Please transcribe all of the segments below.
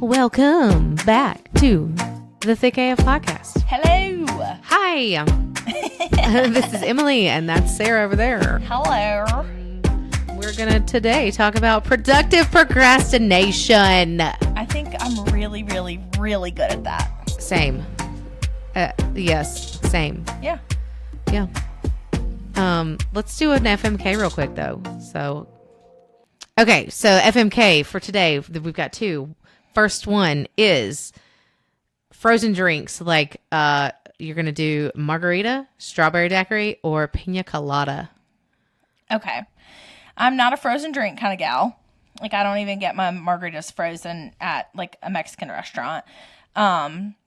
Welcome back to the Thick AF Podcast. Hello. Hi. This is Emily, and that's Sarah over there. Hello. We're going to today talk about productive procrastination. I think I'm really good at that. Same. Yes, same. Yeah. Yeah. Let's do an FMK real quick, though. So FMK for today, we've got two. First one is frozen drinks, like you're going to do margarita, strawberry daiquiri, or pina colada. Okay. I'm not a frozen drink kind of gal. Like, I don't even get my margaritas frozen at, like, a Mexican restaurant. But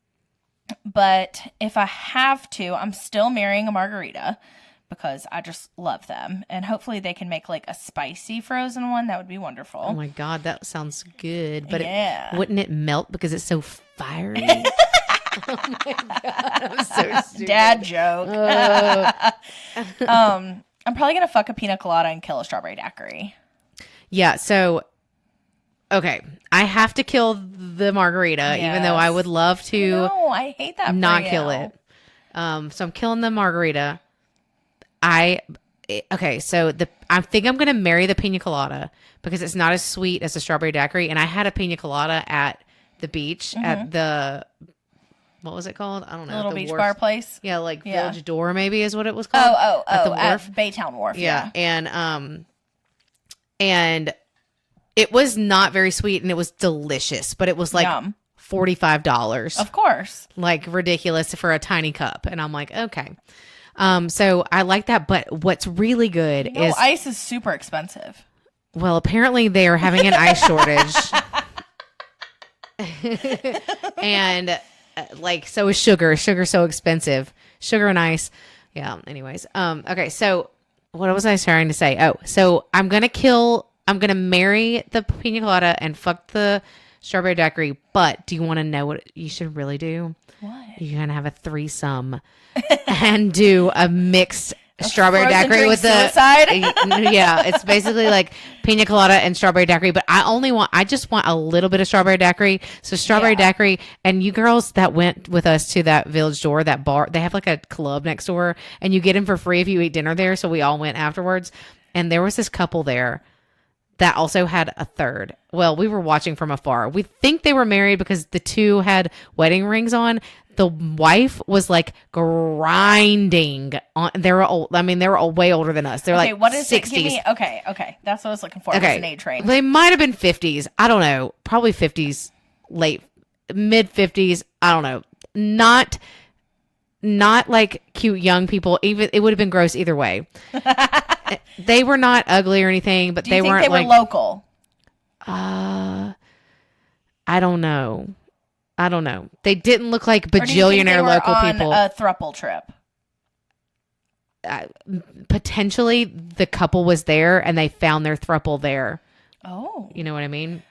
if I have to, I'm still marrying a margarita because I just love them. And hopefully they can make, like, a spicy frozen one. That would be wonderful. Oh, my God. That sounds good. But yeah. Wouldn't it melt because it's so fiery? Oh, my God. I'm so stupid. Dad joke. I'm probably going to fuck a pina colada and kill a strawberry daiquiri. Yeah, so, okay. I have to kill the margarita, even though I would love to I hate that not kill it. So I'm killing the margarita. I think I'm going to marry the pina colada because it's not as sweet as the strawberry daiquiri. And I had a pina colada at the beach at the... What was it called? I don't know. The little beach bar place? Yeah, like Village Door maybe is what it was called. At the wharf? At Baytown Wharf, yeah. And it was not very sweet and it was delicious, but it was like $45. Of course. Like ridiculous for a tiny cup. And I'm like, okay. So I like that, but what's really good is... ice is super expensive. Well, apparently they are having an ice shortage. And... like, so is sugar. Sugar's so expensive. Sugar and ice. Yeah, anyways. Okay, so what was I trying to say? Oh, so I'm going to marry the pina colada and fuck the strawberry daiquiri. But do you want to know what you should really do? What? You're going to have a threesome and do a mixed strawberry daiquiri with suicide? Yeah, it's basically like pina colada and strawberry daiquiri, but I just want a little bit of strawberry daiquiri. So strawberry daiquiri, and you girls that went with us to that Village Door, that bar, they have like a club next door and you get them for free if you eat dinner there. So we all went afterwards, and there was this couple there that also had a third. Well, we were watching from afar. We think they were married because the two had wedding rings on. The wife was like grinding on. They were old. I mean, they were all way older than us. They're like what is 60s. It? Give me, okay. That's what I was looking for. Okay. It was an age range. They might have been 50s. I don't know. Probably 50s, mid 50s. I don't know. Not like cute young people. Even it would have been gross either way. They were not ugly or anything, but they weren't. They were local? I don't know. They didn't look like bajillionaire local people. A throuple trip. Potentially, the couple was there and they found their throuple there. Oh, you know what I mean?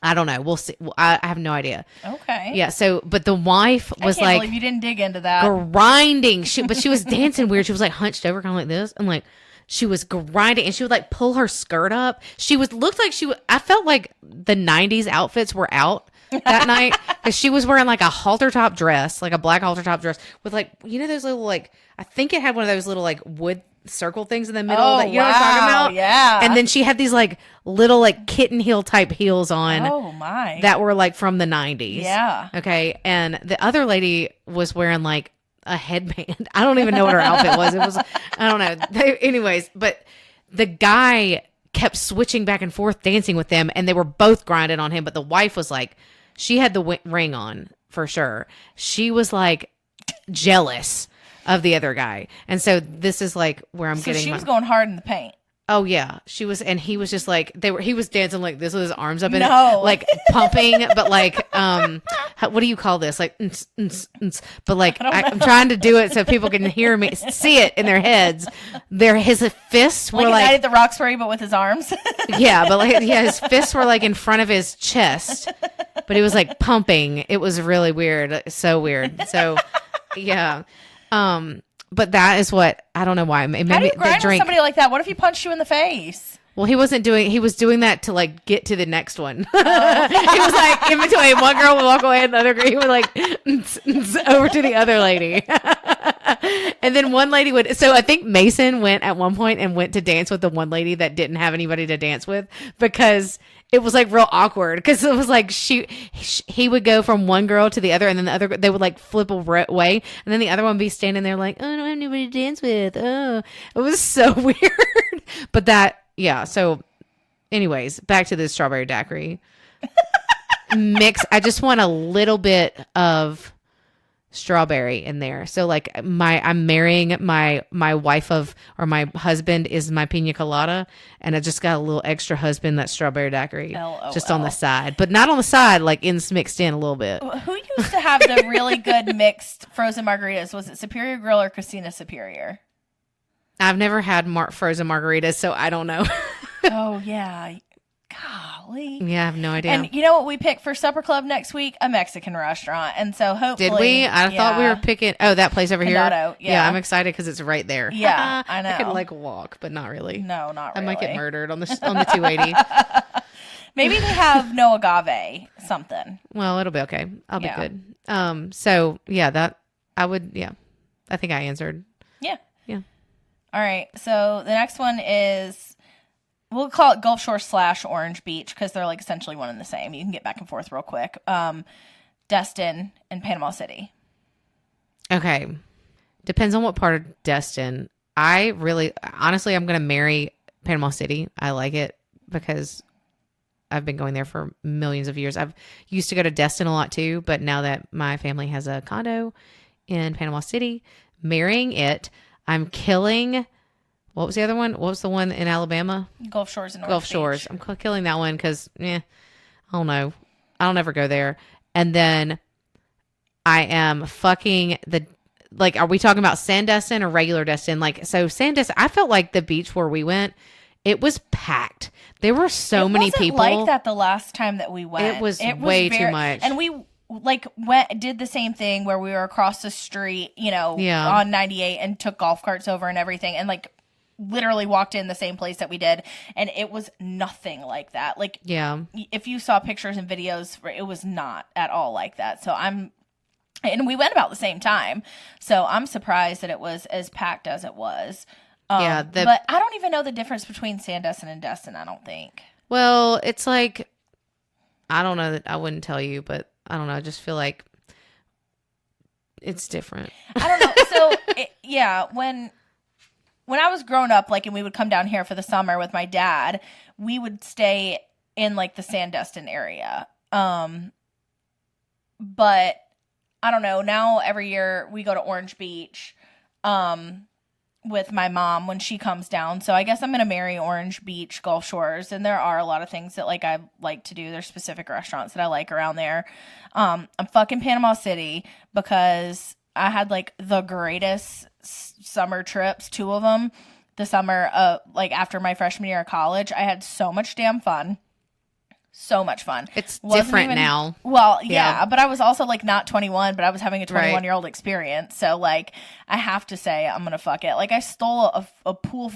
I don't know. We'll see. I have no idea. Okay. Yeah. So, but the wife was I can't believe you didn't dig into that. Grinding. But she was dancing weird. She was like hunched over, kind of like this, and like she was grinding, and she would like pull her skirt up. Looked like she was. I felt like the '90s outfits were out that night because she was wearing like a halter top dress, like a black halter top dress with like, you know, those little like, I think it had one of those little like wood circle things in the middle that you know what I'm talking about? Yeah. And then she had these like little like kitten heel type heels on. Oh my. That were like from the 90s. Yeah. Okay. And the other lady was wearing like a headband. I don't even know what her outfit was. It was, I don't know. Anyways, but the guy kept switching back and forth dancing with them, and they were both grinding on him. But the wife was like, she had the ring on for sure. She was like jealous of the other guy. And so this is like where I'm getting. She was going hard in the paint. Oh yeah, she was, and he was just like he was dancing like this with his arms up and like pumping, but like what do you call this? Like, but like I'm trying to do it so people can hear me, see it in their heads. His fists were like Night at the Roxbury, but with his arms. Yeah, but like his fists were like in front of his chest, but he was like pumping. It was really weird, so weird. So yeah. But that is what, I don't know why. Maybe How do you grind the drink. with somebody like that? What if he punched you in the face? Well, he was doing that to like get to the next one. He was like in between. One girl would walk away and the other girl, he would like over to the other lady. And then one lady would, so I think Mason went at one point and went to dance with the one lady that didn't have anybody to dance with because it was like real awkward because it was like he would go from one girl to the other and then the other, they would like flip away and then the other one would be standing there like, oh, I don't have anybody to dance with. Oh, it was so weird. But that, yeah. So anyways, back to the strawberry daiquiri mix. I just want a little bit of strawberry in there. So like I'm marrying my wife or my husband is my pina colada, and I just got a little extra husband that's strawberry daiquiri just on the side, but not on the side, like mixed in a little bit. Who used to have the really good mixed frozen margaritas? Was it Superior Grill or Christina Superior? I've never had frozen margaritas, so I don't know. Oh, yeah. Golly. Yeah, I have no idea. And you know what we picked for supper club next week? A Mexican restaurant. And so hopefully. Did we? I thought we were picking. Oh, that place over Condado, here? yeah. I'm excited because it's right there. Yeah, I know. I could like walk, but not really. No, not really. I might get murdered on the 280. Maybe they have no agave something. Well, it'll be okay. I'll be good. So yeah, that I would. Yeah, I think I answered. Yeah. Yeah. All right. So the next one is, we'll call it Gulf Shore / Orange Beach because they're like essentially one and the same. You can get back and forth real quick. Destin and Panama City. Okay. Depends on what part of Destin. Honestly, I'm going to marry Panama City. I like it because I've been going there for millions of years. I've used to go to Destin a lot too, but now that my family has a condo in Panama City, marrying it, I'm killing. What was the other one? What was the one in Alabama? Gulf Shores and Orange Gulf Shores. I'm killing that one because, I don't know. I don't ever go there. And then I am fucking are we talking about Sandestin or regular Destin? Like, so Sandestin, I felt like the beach where we went, it was packed. There were so many people. It wasn't like that the last time that we went. It was way too much. And we did the same thing where we were across the street, on 98 and took golf carts over and everything. And like, literally walked in the same place that we did, and it was nothing like that. Like, yeah, if you saw pictures and videos, it was not at all like that. So and we went about the same time, so I'm surprised that it was as packed as it was. But I don't even know the difference between Sandestin and Destin. I don't think. Well, it's like, I don't know, that I wouldn't tell you, but I don't know. I just feel like it's different. I don't know. So when I was growing up, like, and we would come down here for the summer with my dad, we would stay in like the Sandestin area. But I don't know. Now every year we go to Orange Beach, with my mom when she comes down. So I guess I'm going to marry Orange Beach, Gulf Shores. And there are a lot of things that like I like to do. There's specific restaurants that I like around there. I'm fucking Panama City because I had like the greatest summer trips, 2 of them, the summer like after my freshman year of college. I had so much damn fun. So much fun. It's different now. Well, yeah, but I was also like not 21, but I was having a 21-year-old experience. So like, I have to say I'm going to fuck it. Like, I stole a pool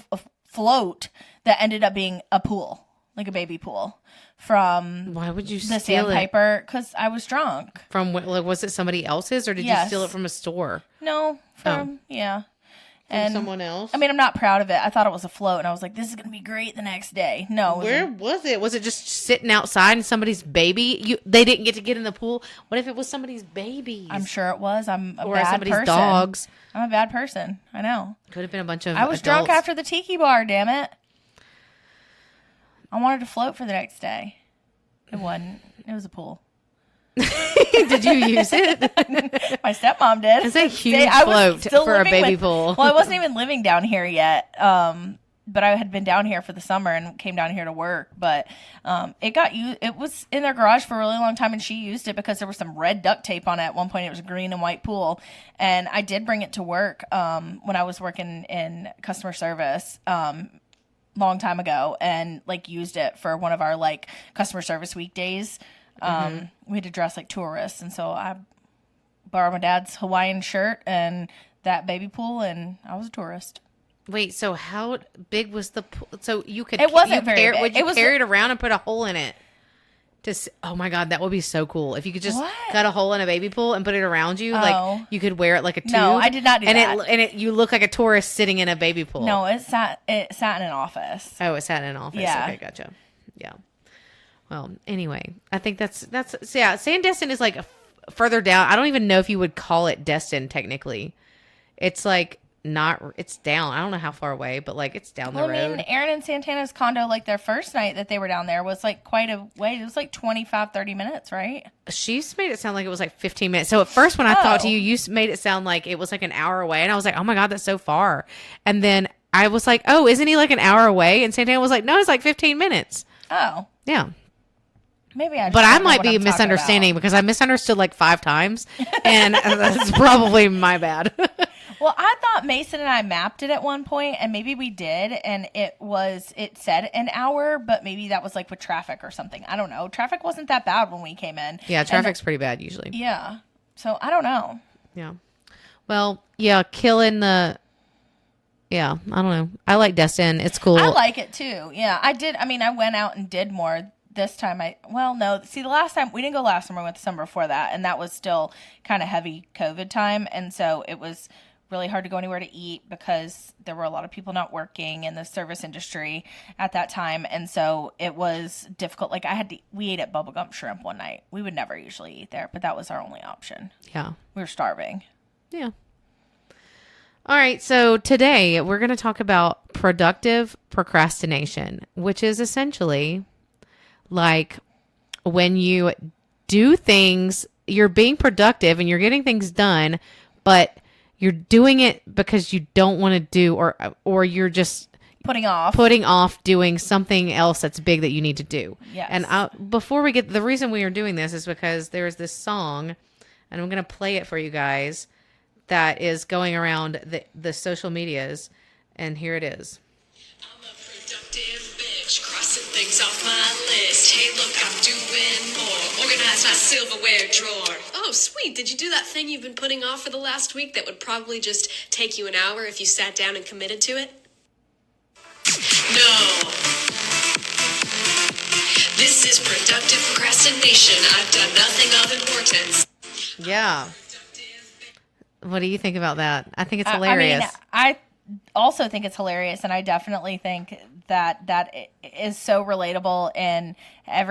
float that ended up being a pool, like a baby pool from Why would you the steal Sandpiper? Because I was drunk. From like, was it somebody else's or did you steal it from a store? No, from From someone else? I mean, I'm not proud of it. I thought it was a float, and I was like, this is going to be great the next day. No. Where was it? Was it just sitting outside and somebody's baby? They didn't get to get in the pool? What if it was somebody's baby? I'm sure it was. I'm a or bad somebody's person. dogs. I'm a bad person. I know. Could have been a bunch of I was drunk after the tiki bar, damn it. I wanted to float for the next day. It wasn't. It was a pool. Did you use it? My stepmom did. It's a huge float for a baby pool. Well, I wasn't even living down here yet. But I had been down here for the summer and came down here to work. But it got used. It was in their garage for a really long time, and she used it because there was some red duct tape on it. At one point, it was a green and white pool, and I did bring it to work when I was working in customer service. Long time ago, and like used it for one of our like customer service weekdays. We had to dress like tourists, and so I borrowed my dad's Hawaiian shirt and that baby pool, and I was a tourist. Wait, so how big was the pool? So you could It wasn't very big. would you It was carry it around and put a hole in it? Oh my God, that would be so cool. If you could just What? cut a hole in a baby pool and put it around you, Oh. like you could wear it like a tube. No, I did not do that. And you look like a tourist sitting in a baby pool. No, it sat in an office. Oh, it sat in an office. Yeah. Okay, gotcha. Yeah. Well, anyway, I think that's so yeah, Sandestin is like further down. I don't even know if you would call it Destin technically. It's like it's down. I don't know how far away, but like it's down the road. I mean, Aaron and Santana's condo, like their first night that they were down there was like quite a way. It was like 25, 30 minutes, right? She's made it sound like it was like 15 minutes. So at first when I talked to you, you made it sound like it was like an hour away. And I was like, oh my God, that's so far. And then I was like, oh, isn't he like an hour away? And Santana was like, no, it's like 15 minutes. Oh. Yeah. Maybe I just But don't I know might what be I'm talking misunderstanding about. because I misunderstood like 5 times. And that's probably my bad. Well, I thought Mason and I mapped it at one point, and maybe we did, and it said an hour, but maybe that was like with traffic or something. I don't know. Traffic wasn't that bad when we came in. Yeah, traffic's pretty bad usually. Yeah. So I don't know. Yeah. Well, yeah, yeah, I don't know. I like Destin. It's cool. I like it too. Yeah, I did. I mean, I went out and did more this time. No. See, the last time we didn't go last summer. We went the summer before that, and that was still kind of heavy COVID time, and so it was really hard to go anywhere to eat because there were a lot of people not working in the service industry at that time, and so it was difficult. Like we ate at Bubblegum Shrimp one night. We would never usually eat there, but that was our only option. Yeah. We were starving. Yeah. All right, so today we're going to talk about productive procrastination, which is essentially like when you do things, you're being productive and you're getting things done, but you're doing it because you don't want to do or you're just putting off doing something else that's big that you need to do. Yes. And before we get the reason we are doing this is because there's this song, and I'm going to play it for you guys, that is going around the social medias, and here it is. I'm a productive bitch, crossing things off my list. Hey, look, I'm doing more. Organize my silverware drawer. Oh, sweet. Did you do that thing you've been putting off for the last week that would probably just take you an hour if you sat down and committed to it? No. This is productive procrastination. I've done nothing of importance. Yeah. What do you think about that? I think it's hilarious. I mean, I also think it's hilarious, and I definitely think that is so relatable in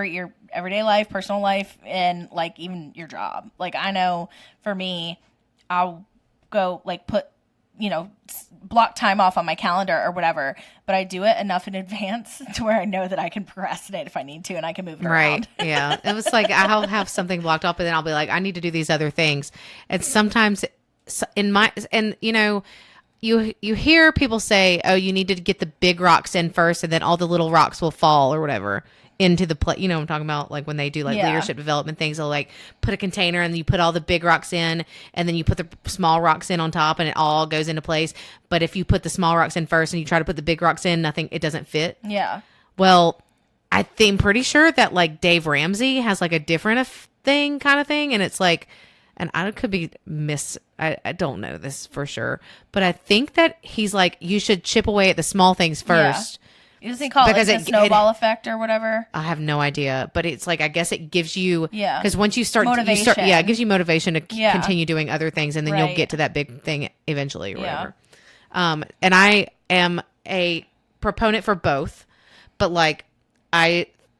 your everyday life, personal life, and like even your job. Like I know for me, I'll go like put block time off on my calendar or whatever, but I do it enough in advance to where I know that I can procrastinate if I need to, and I can move it around. Right. Yeah. It was like I'll have something blocked off, and then I'll be like, I need to do these other things, and sometimes. You hear people say, oh, you need to get the big rocks in first and then all the little rocks will fall or whatever into the plate. You know what I'm talking about? Like when they do like leadership development things, they'll like put a container and you put all the big rocks in and then you put the small rocks in on top and it all goes into place. But if you put the small rocks in first and you try to put the big rocks in, it doesn't fit. Yeah. Well, I'm pretty sure that like Dave Ramsey has like a different kind of thing. And it's like, and I could be I don't know this for sure, but I think that he's like, you should chip away at the small things first. Yeah. Does he call it like the snowball effect or whatever? I have no idea, but it's like, I guess it gives you, because once you start, motivation. it gives you motivation to continue doing other things, and then you'll get to that big thing eventually or whatever. And I am a proponent for both, but like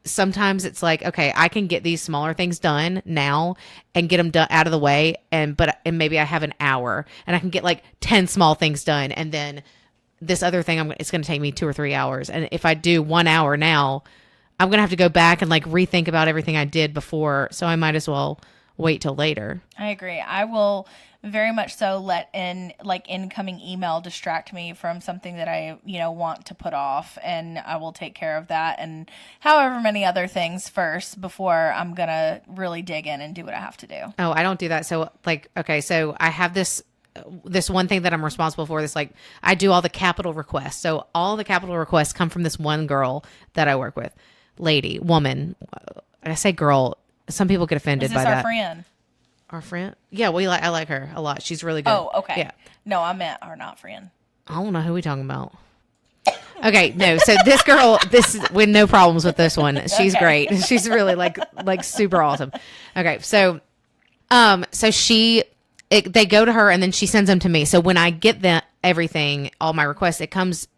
sometimes it's like, okay, I can get these smaller things done now and get them done out of the way. And maybe I have an hour and I can get like 10 small things done. And then this other thing, it's going to take me 2 or 3 hours. And if I do 1 hour now, I'm going to have to go back and like rethink about everything I did before. So I might as well wait till later. I agree. I will very much so let incoming email distract me from something that I, want to put off, and I will take care of that and however many other things first before I'm going to really dig in and do what I have to do. Oh, I don't do that. So like, okay, so I have this one thing that I'm responsible for. This, like, I do all the capital requests. So all the capital requests come from this one girl that I work with. Woman. I say girl. Some people get offended by that. Is this our friend? Our friend? Yeah, I like her a lot. She's really good. Oh, okay. Yeah. No, I meant our not friend. I don't know who we talking about. Okay, no. So this girl, this is with no problems with this one. She's great. She's really like super awesome. Okay, so they go to her and then she sends them to me. So when I get everything, all my requests,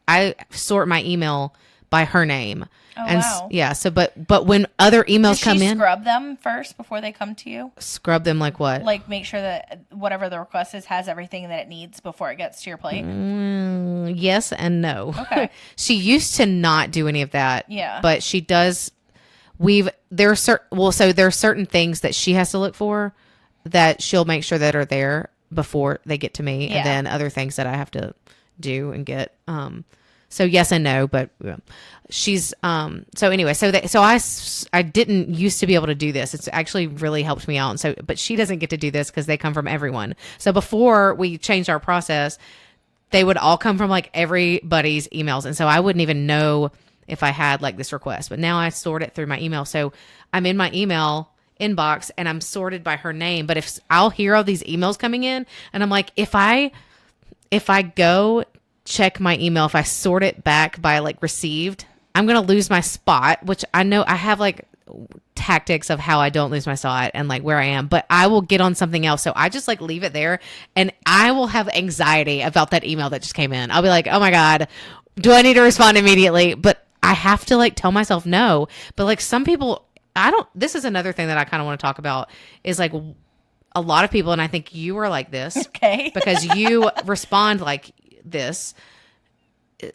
I sort my email by her name. Oh, and wow. Yeah. So, but when other emails Does come she in, scrub them first before they come to you? scrub them like what? Like make sure that whatever the request is has everything that it needs before it gets to your plate? Yes and no. Okay. She used to not do any of that. Yeah. But she does. There are certain things that she has to look for that she'll make sure that are there before they get to me, Yeah. and then other things that I have to do and get. So yes and no, but she's so anyway, I didn't used to be able to do this. It's actually really helped me out. And so, but she doesn't get to do this because they come from everyone. So before we changed our process, they would all come from like everybody's emails, and so I wouldn't even know if I had like this request. But now I sort it through my email, so I'm in my email inbox and I'm sorted by her name. But if I'll hear all these emails coming in, and I'm like, if I go check my email, if I sort it back by like received, I'm going to lose my spot, which I know I have like tactics of how I don't lose my spot and like where I am, but I will get on something else. So I just like leave it there and I will have anxiety about that email that just came in. I'll be like, oh my God, do I need to respond immediately? But I have to like tell myself no. But like some people, this is another thing that I kind of want to talk about is like a lot of people, and I think you are like this. Okay. Because you respond like this.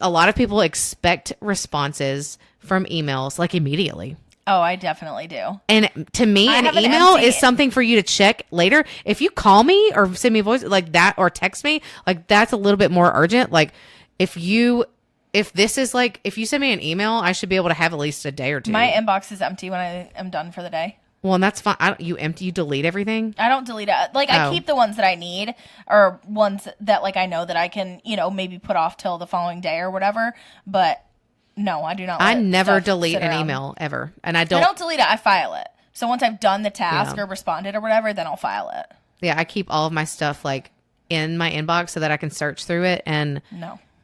A lot of people expect responses from emails like immediately. Oh, I definitely do. And to me, I an have an email empty- is something for you to check later. If you call me or send me a voice like that or text me, like that's a little bit more urgent. Like if you send me an email, I should be able to have at least a day or two. My inbox is empty when I am done for the day. Well, and that's fine. You delete everything? I don't delete it. Like I keep the ones that I need or ones that like I know that I can, maybe put off till the following day or whatever. But no, I do not. I never stuff delete sit an around. email ever. And I I don't. don't delete it. I file it. So once I've done the task Yeah. or responded or whatever, then I'll file it. Yeah, I keep all of my stuff like in my inbox so that I can search through it and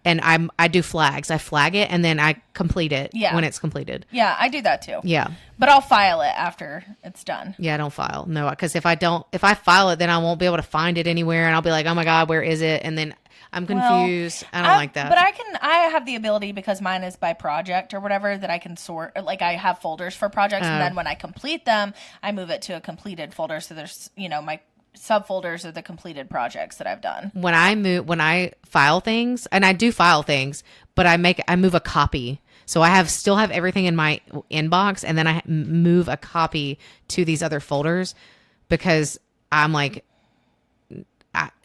I do flags. I flag it and then I complete it when it's completed. Yeah, I do that too. Yeah. But I'll file it after it's done. Yeah, I don't file. No, because if I file it, then I won't be able to find it anywhere and I'll be like, oh my God, where is it? And then I'm confused. I don't like that. But I have the ability because mine is by project or whatever that I can sort. Like I have folders for projects and then when I complete them, I move it to a completed folder. So there's, my subfolders are the completed projects that I've done. When I file things, and I do file things, but I move a copy. So I still have everything in my inbox, and then I move a copy to these other folders because I'm like,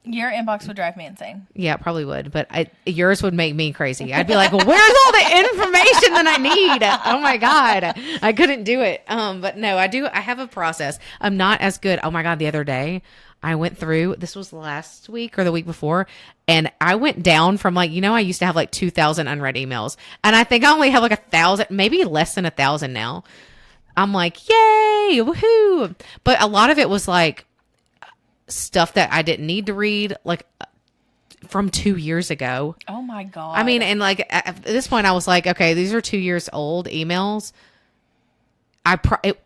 your inbox would drive me insane. Yeah, it probably would, but yours would make me crazy. I'd be like, well, where's all the information that I need? Oh my God, I couldn't do it. But no, I have a process. I'm not as good. Oh my God, the other day I went through, this was last week or the week before, and I went down from like, I used to have like 2,000 unread emails, and I think I only have like 1,000, maybe less than 1,000 now. I'm like, yay, woohoo. But a lot of it was like, stuff that I didn't need to read, like from 2 years ago. Oh my God. I mean, and like at this point I was like, okay, these are 2 years old emails.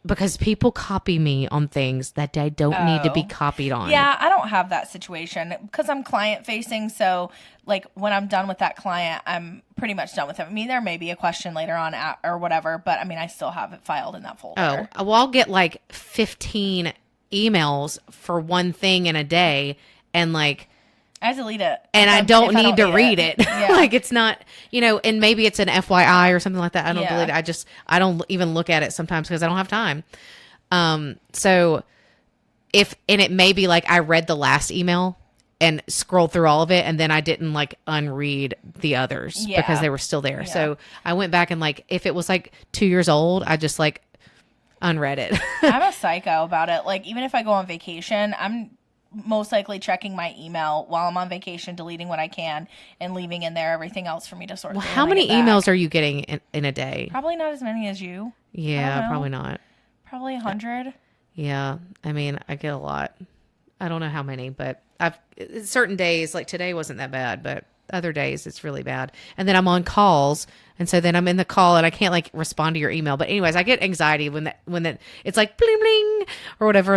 Because people copy me on things that they don't need to be copied on. Yeah, I don't have that situation because I'm client facing. So like when I'm done with that client, I'm pretty much done with them. I mean, there may be a question later on or whatever, but I mean, I still have it filed in that folder. Oh, well, I'll get like 15 emails for one thing in a day, and like I delete it, and I don't need to read it. Yeah. Like it's not, and maybe it's an FYI or something like that. I don't Yeah. delete it. I don't even look at it sometimes because I don't have time. So it may be like I read the last email and scrolled through all of it, and then I didn't like unread the others because they were still there. Yeah. So I went back and like if it was like 2 years old, I just like unread it. I'm a psycho about it. Like even if I go on vacation, I'm most likely checking my email while I'm on vacation, deleting what I can, and leaving in there everything else for me to sort. Well, through how when I many get back. emails are you getting in a day? Probably not as many as you. Yeah, probably not. Probably 100. Yeah, I mean, I get a lot. I don't know how many, but I've certain days like today wasn't that bad, but other days it's really bad. And then I'm on calls. And so then I'm in the call and I can't like respond to your email. But anyways, I get anxiety when it's like bling bling or whatever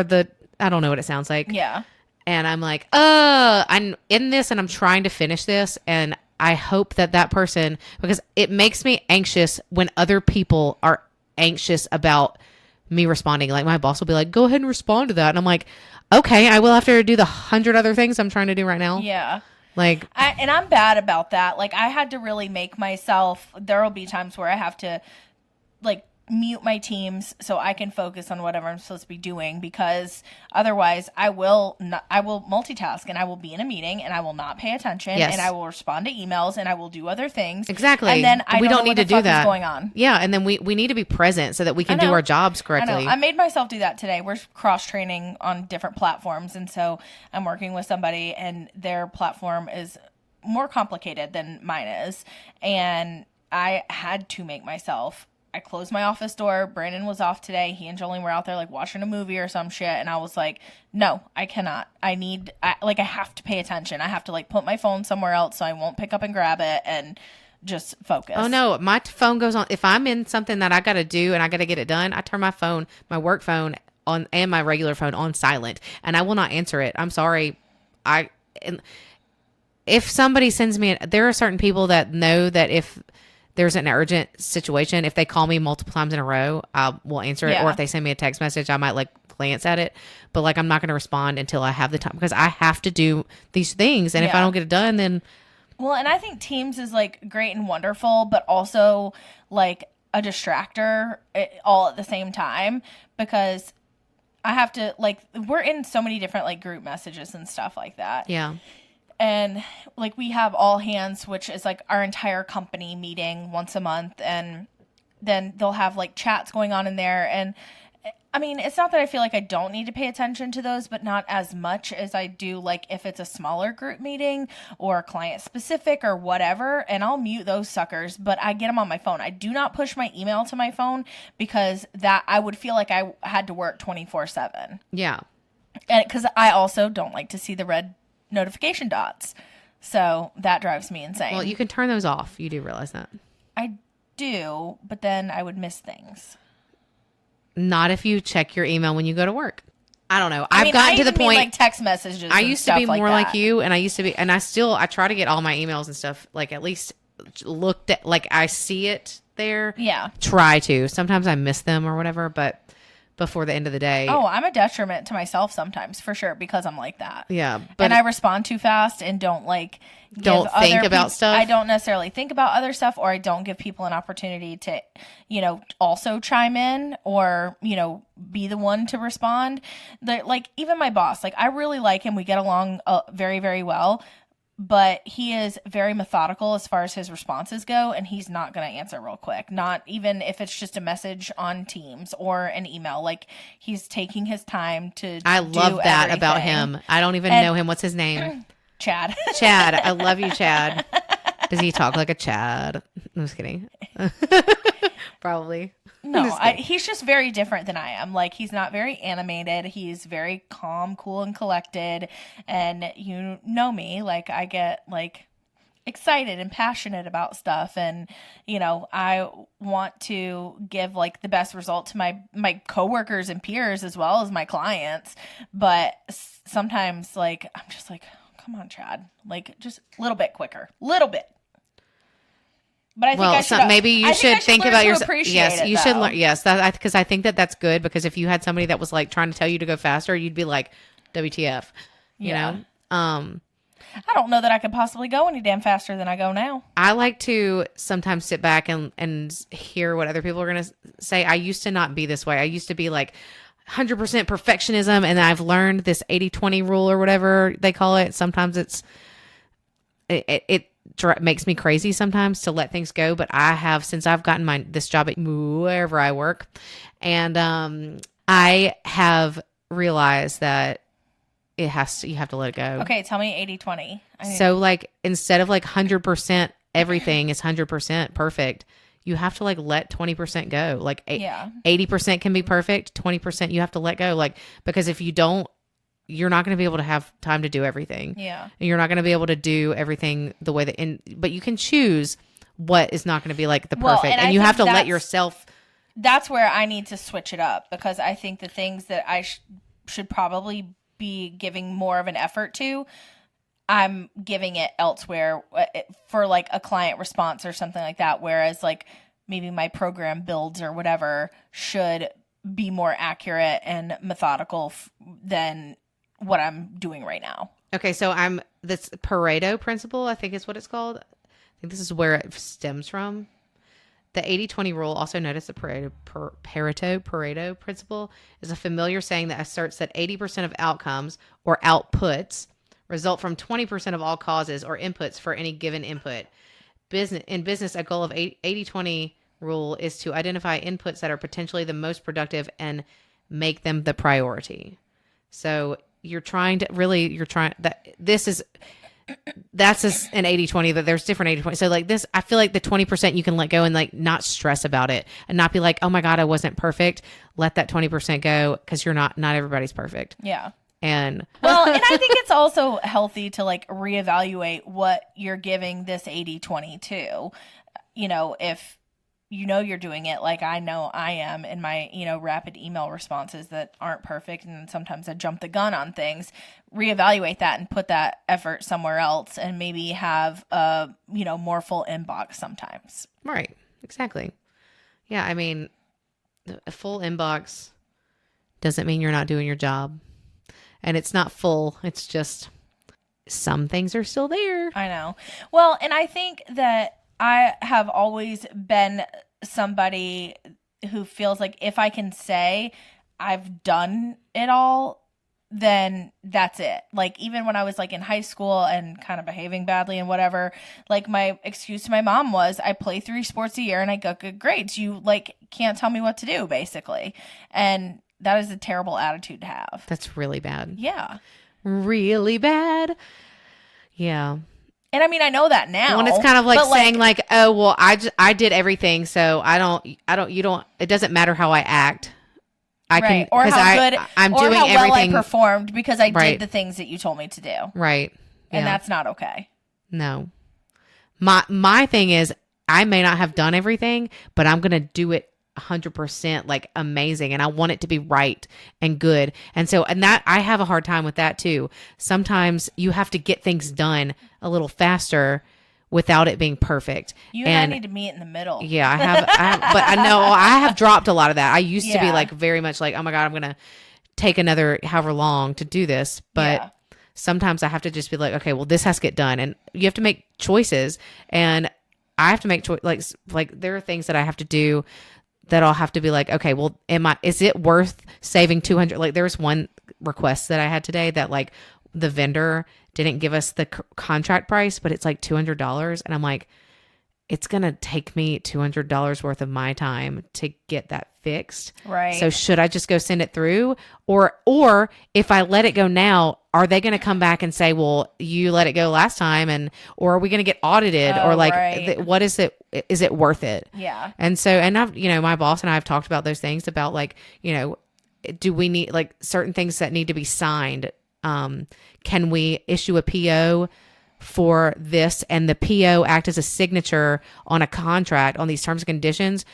I don't know what it sounds like. Yeah. And I'm like, I'm in this and I'm trying to finish this. And I hope that person, because it makes me anxious when other people are anxious about me responding. Like my boss will be like, go ahead and respond to that. And I'm like, okay, I will have to do the 100 other things I'm trying to do right now. Yeah. Like, and I'm bad about that. Like I had to really make myself, there will be times where I have to like mute my teams so I can focus on whatever I'm supposed to be doing, because otherwise I will multitask and I will be in a meeting and I will not pay attention. Yes. And I will respond to emails and I will do other things. Exactly. And then we don't need to do that. Is going on. Yeah, and then we need to be present so that we can do our jobs correctly. I know. I made myself do that today. We're cross training on different platforms, and so I'm working with somebody and their platform is more complicated than mine is, and I had to make myself. I closed my office door. Brandon was off today. He and Jolene were out there like watching a movie or some shit. And I was like, no, I cannot. I have to pay attention. I have to like put my phone somewhere else so I won't pick up and grab it and just focus. Oh no, my phone goes on. If I'm in something that I got to do and I got to get it done, I turn my phone, my work phone on and my regular phone on silent, and I will not answer it. I'm sorry. If somebody sends me, there are certain people that know that if there's an urgent situation, if they call me multiple times in a row, I will answer it. Yeah. Or if they send me a text message, I might like glance at it. But like, I'm not going to respond until I have the time, because I have to do these things. And if I don't get it done, then. Well, and I think Teams is like great and wonderful, but also like a distractor all at the same time, because I have to like, we're in so many different like group messages and stuff like that. Yeah. And like we have all hands, which is like our entire company meeting once a month. And then they'll have like chats going on in there. And I mean, it's not that I feel like I don't need to pay attention to those, but not as much as I do like if it's a smaller group meeting or client specific or whatever. And I'll mute those suckers, but I get them on my phone. I do not push my email to my phone, because that I would feel like I had to work 24/7. Yeah. And because I also don't like to see the red notification dots, so that drives me insane. Well, you can turn those off. You do realize that. I do, but then I would miss things. Not if you check your email when you go to work. I don't know. I've gotten to the point, like text messages. I used to be more like like you, and I try to get all my emails and stuff like at least looked at, like I see it there. Yeah. Try to. Sometimes I miss them or whatever, but before the end of the day. Oh, I'm a detriment to myself sometimes, for sure, because I'm like that. Yeah. But and I respond too fast and don't think about stuff. I don't necessarily think about other stuff, or I don't give people an opportunity to, also chime in or, be the one to respond. Like even my boss, like I really like him. We get along very, very well. But he is very methodical as far as his responses go, and he's not going to answer real quick. Not even if it's just a message on Teams or an email. Like, he's taking his time to I love that everything. about him. I don't even know him. What's his name? Chad. Chad. I love you, Chad. Does he talk like a Chad? I'm just kidding. Probably. No, he's just very different than I am. Like, he's not very animated. He's very calm, cool, and collected. And you know me, like, I get, like, excited and passionate about stuff. And, I want to give, like, the best result to my coworkers and peers as well as my clients. But sometimes, like, I'm just like, oh, come on, Chad. Like, just a little bit quicker. Little bit. But I think maybe you should think about yourself. Yes, you should learn. Yes, because I think that's good. Because if you had somebody that was like trying to tell you to go faster, you'd be like, "WTF?" You know. I don't know that I could possibly go any damn faster than I go now. I like to sometimes sit back and hear what other people are going to say. I used to not be this way. I used to be like 100% perfectionism, and I've learned this 80-20 rule or whatever they call it. Sometimes it makes me crazy sometimes to let things go, but I have, since I've gotten this job at wherever I work, and I have realized that you have to let it go. Okay, tell me 80-20. So like, instead of like 100% everything is 100% perfect, you have to like let 20% go. Like 80% can be perfect, 20% you have to let go. Like, because if you don't you're not going to be able to have time to do everything. Yeah. And you're not going to be able to do everything the way that, but you can choose what is not going to be like the perfect. and and I you have think to let yourself. That's where I need to switch it up, because I think the things that I should probably be giving more of an effort to, I'm giving it elsewhere for like a client response or something like that. Whereas like maybe my program builds or whatever should be more accurate and methodical than what I'm doing right now. Okay. So this Pareto principle, I think is what it's called. I think this is where it stems from. The 80-20 rule, also known as the Pareto principle, is a familiar saying that asserts that 80% of outcomes or outputs result from 20% of all causes or inputs for any given input. In business, a goal of 80-20 rule is to identify inputs that are potentially the most productive and make them the priority. So that's an 80-20, that there's different 80-20. So like this, I feel like the 20% you can let go and like not stress about it and not be like, oh my God, I wasn't perfect. Let that 20% go, because not everybody's perfect. Yeah. And I think it's also healthy to like reevaluate what you're giving this 80-20 to. If you're doing it like I know I am in my, rapid email responses that aren't perfect, and sometimes I jump the gun on things, reevaluate that and put that effort somewhere else, and maybe have a, more full inbox sometimes. Right. Exactly. Yeah. I mean, a full inbox doesn't mean you're not doing your job. And it's not full. It's just some things are still there. I know. Well, and I think that I have always been somebody who feels like if I can say I've done it all, then that's it. Like even when I was like in high school and kind of behaving badly and whatever, like my excuse to my mom was I play 3 sports a year and I got good grades. You like can't tell me what to do, basically. And that is a terrible attitude to have. That's really bad. Yeah. Really bad. Yeah. And I mean, I know that now. When it's kind of like saying like, oh, well, I did everything. So it doesn't matter how I act. I right. can, or how I'm or doing how well everything. I performed because I Right. did the things that you told me to do. Right. And Yeah. that's not okay. No. My thing is, I may not have done everything, but I'm going to do it 100% like amazing, and I want it to be right and good. And that I have a hard time with that too. Sometimes you have to get things done a little faster without it being perfect. You and I need to meet in the middle. Yeah, I have, but I know I have dropped a lot of that. I used to be Yeah. like very much like, oh my God, I'm going to take another however long to do this. But Yeah. sometimes I have to just be like, okay, well, this has to get done. And you have to make choices, and I have to make like there are things that I have to do that I'll have to be like, okay, well, is it worth saving 200? Like there's one request that I had today that like the vendor didn't give us the contract price, but it's like $200. And I'm like, it's going to take me $200 worth of my time to get that fixed. Right. So should I just go send it through? Or if I let it go now, are they going to come back and say, well, you let it go last time, or are we going to get audited? Or like, right. what is it? Is it worth it? Yeah. And so, and I've, my boss and I have talked about those things about like, do we need like certain things that need to be signed? Can we issue a PO for this, and the PO act as a signature on a contract on these terms and conditions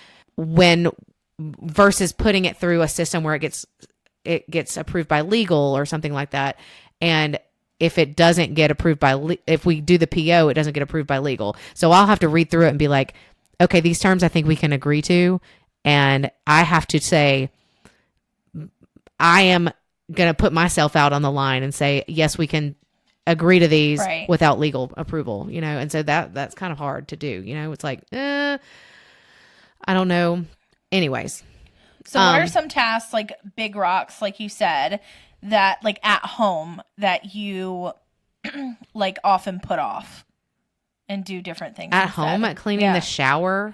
versus putting it through a system where it gets approved by legal or something like that. And if it doesn't get approved if we do the PO, it doesn't get approved by legal. So I'll have to read through it and be like, okay, these terms I think we can agree to. And I have to say, I am going to put myself out on the line and say, yes, we can agree to these right. without legal approval, and so that's kind of hard to do. It's like, I don't know. Anyways. So what are some tasks, like big rocks, like you said, that like at home that you like often put off and do different things at instead? home, at cleaning the shower?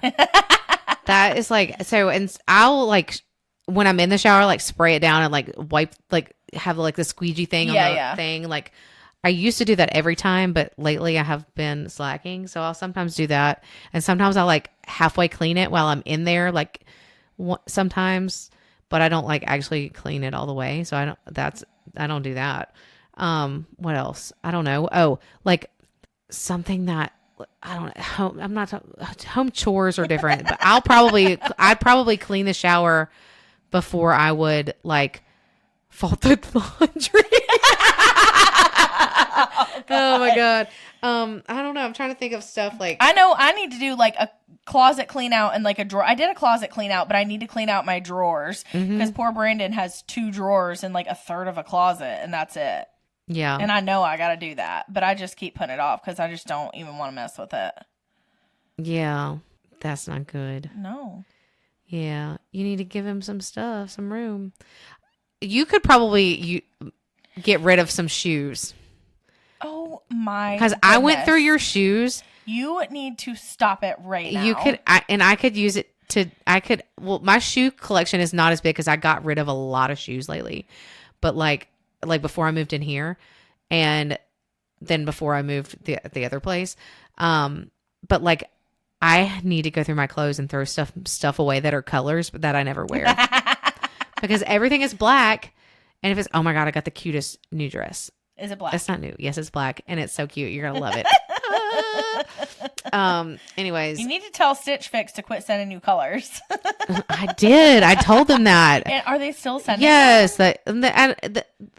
That is like, so, and I'll like, when I'm in the shower, like spray it down and like wipe, like have like the squeegee thing on the thing. Like I used to do that every time, but lately I have been slacking. So I'll sometimes do that. And sometimes I'll like halfway clean it while I'm in there, like sometimes, but I don't like actually clean it all the way. So I don't do that. What else? I don't know. Oh, like something that I don't home. I'm not home chores are different, but I'd probably clean the shower before I would like fold the laundry. Oh my God. I don't know. I'm trying to think of stuff like I know I need to do like a closet clean out and like a drawer. I did a closet clean out, but I need to clean out my drawers because poor Brandon has 2 drawers and like a third of a closet, and that's it. yeah. And I know I got to do that, but I just keep putting it off because I just don't even want to mess with it. Yeah. That's not good. No. Yeah. You need to give him some stuff, some room. You could probably get rid of some shoes. Oh my! Because I went through your shoes. You need to stop it right now. You could, I could use it to. Well, my shoe collection is not as big because I got rid of a lot of shoes lately. But like before I moved in here, and then before I moved the other place, but like I need to go through my clothes and throw stuff away that are colors but that I never wear because everything is black. And if it's, oh my God, I got the cutest new dress. Is it black? It's not new. Yes, it's black, and it's so cute. You're gonna love it. Anyways, you need to tell Stitch Fix to quit sending you colors. I did. I told them that. And are they still sending? Yes.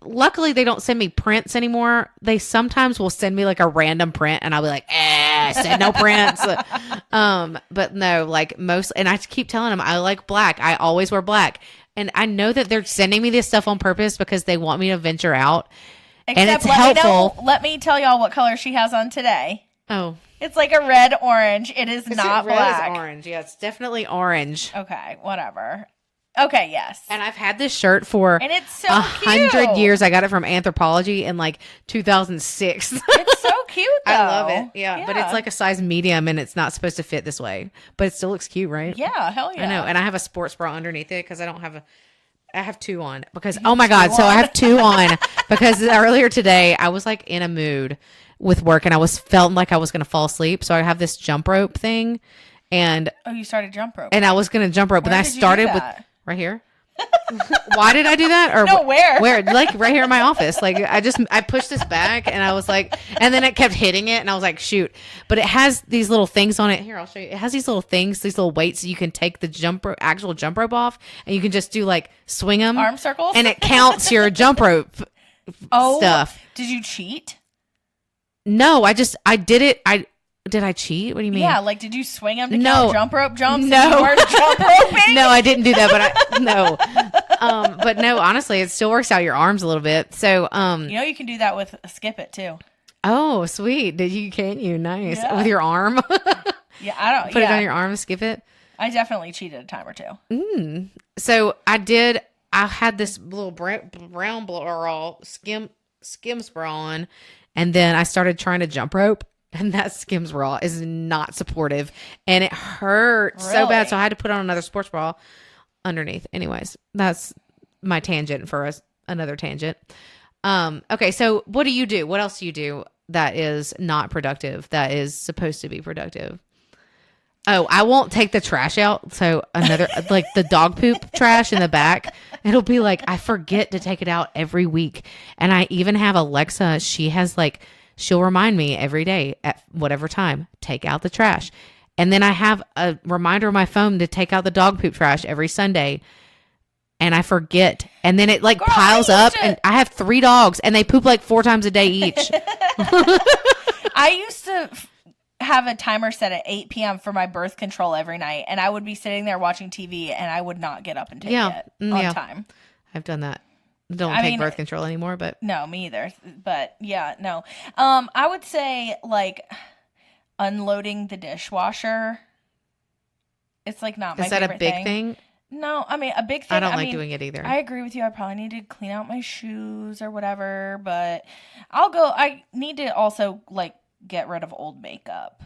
Luckily, they don't send me prints anymore. They sometimes will send me like a random print, and I'll be like, send no prints. But no, like most, and I keep telling them I like black. I always wear black, and I know that they're sending me this stuff on purpose because they want me to venture out. Except and it's helpful. Let me tell y'all what color she has on today. Oh. It's like a red orange. It is not black. Red is orange. Yeah, it's definitely orange. Okay, whatever. Okay, yes. And I've had this shirt for and it's so 100 years. I got it from Anthropology in like 2006. It's so cute though. I love it. Yeah, but it's like a size medium and it's not supposed to fit this way. But it still looks cute, right? Yeah, hell yeah. I know. And I have a sports bra underneath it because I don't have I have 2 on because, oh my God. So I have 2 on because earlier today I was like in a mood with work and I felt like I was going to fall asleep. So I have this jump rope thing and. Oh, you started jump rope. And I was going to jump rope, but I started with right here. Why did I do that? Or no, where? Where? Like right here in my office. Like I pushed this back and I was like, and then it kept hitting it and I was like, shoot. But it has these little things on it. Here, I'll show you. It has these little things, these little weights. So you can take the actual jump rope off and you can just do like swing them. Arm circles? And it counts your jump rope stuff. Did you cheat? No, I did it. Did I cheat? What do you mean? Yeah, like did you swing them to count jump rope jumps? No, you weren't jump roping? No, I didn't do that. But no. But no, honestly, it still works out your arms a little bit. So, you can do that with Skip It too. Oh, sweet! Can you? Nice with your arm. Yeah, I don't put it on your arm, skip it. I definitely cheated a time or 2. So I did. I had this little brown bra Skims bra on, and then I started trying to jump rope. And that Skims bra is not supportive and it hurt so bad. So I had to put on another sports bra underneath. Anyways, that's my tangent for another tangent. Okay. So what do you do? What else do you do that is not productive, that is supposed to be productive? Oh, I won't take the trash out. So another, like the dog poop trash in the back, it'll be like, I forget to take it out every week. And I even have Alexa. She'll remind me every day at whatever time, take out the trash. And then I have a reminder on my phone to take out the dog poop trash every Sunday. And I forget. And then it piles up. And I have 3 dogs and they poop like 4 times a day each. I used to have a timer set at 8 p.m. for my birth control every night. And I would be sitting there watching TV and I would not get up and take it on time. I've done that. Don't take birth control anymore, but no, me either. But yeah, no. I would say like unloading the dishwasher. It's like not my favorite thing. Is that a big thing? No, I mean a big thing. I don't like doing it either. I agree with you. I probably need to clean out my shoes or whatever, but I need to also like get rid of old makeup.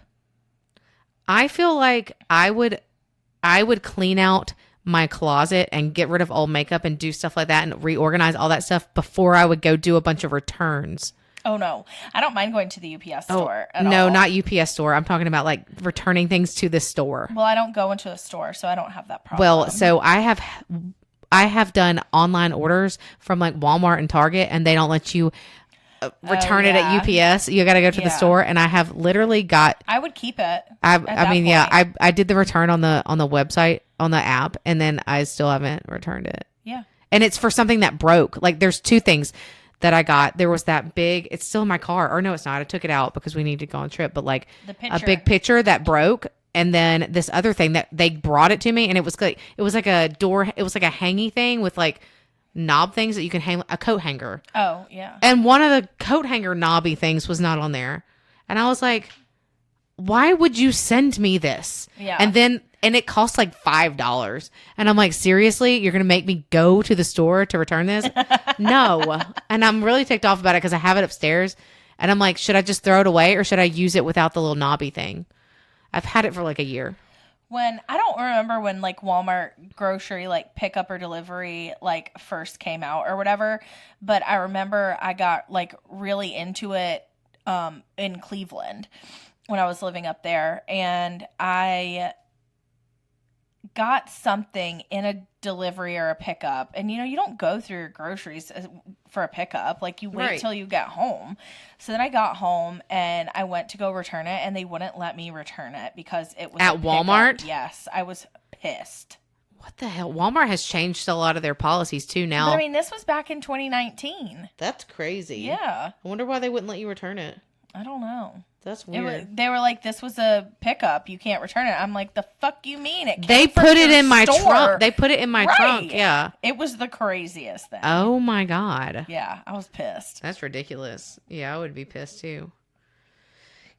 I feel like I would clean out my closet and get rid of old makeup and do stuff like that and reorganize all that stuff before I would go do a bunch of returns. Oh no, I don't mind going to the UPS store at no, all. Not UPS store. I'm talking about like returning things to the store. Well, I don't go into a store, so I don't have that problem. Well, so I I have done online orders from like Walmart and Target, and they don't let you return it at UPS. You got to go to the store, and I have literally got. I would keep it. I mean, yeah, I did the return on the website on the app, and then I still haven't returned it. Yeah, and it's for something that broke. Like, there's two things that I got. There was that big. It's still in my car, or no, it's not. I took it out because we need to go on a trip. But like a big picture that broke. And then this other thing that they brought it to me, and it was like a door. It was like a hangy thing with like knob things that you can hang, a coat hanger. Oh, yeah. And one of the coat hanger knobby things was not on there. And I was like, why would you send me this? Yeah. And it cost like $5. And I'm like, seriously, you're going to make me go to the store to return this? No. And I'm really ticked off about it because I have it upstairs. And I'm like, should I just throw it away or should I use it without the little knobby thing? I've had it for like a year. I don't remember when like Walmart grocery like pickup or delivery like first came out or whatever, but I remember I got like really into it in Cleveland when I was living up there, and I got something in a delivery or a pickup, and you don't go through your groceries for a pickup, like you wait till you get home. So then I got home and I went to go return it, and they wouldn't let me return it because it was at Walmart. Yes, I was pissed. What the hell? Walmart has changed a lot of their policies too now. But I mean, this was back in 2019. That's crazy. Yeah, I wonder why they wouldn't let you return it. I don't know. That's weird. They were like, this was a pickup. You can't return it. I'm like, the fuck you mean? They put it in my trunk. They put it in my trunk. Yeah. It was the craziest thing. Oh my God. Yeah. I was pissed. That's ridiculous. Yeah. I would be pissed too.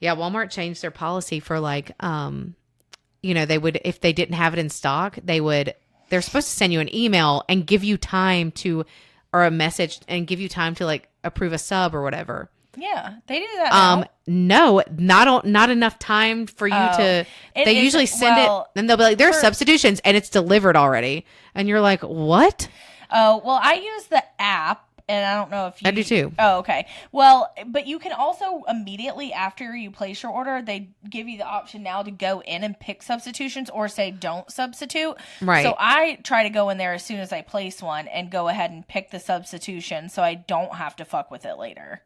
Yeah. Walmart changed their policy for like, they would, if they didn't have it in stock, they're supposed to send you an email and give you time or a message and give you time to like approve a sub or whatever. Yeah, they do that now. No, not enough time for you to. They usually send it, and they'll be like, "There are substitutions," and it's delivered already, and you're like, "What?" Oh, well, I use the app, and I don't know if you. I do too. Oh, okay. Well, but you can also immediately after you place your order, they give you the option now to go in and pick substitutions or say don't substitute. Right. So I try to go in there as soon as I place one and go ahead and pick the substitution, so I don't have to fuck with it later.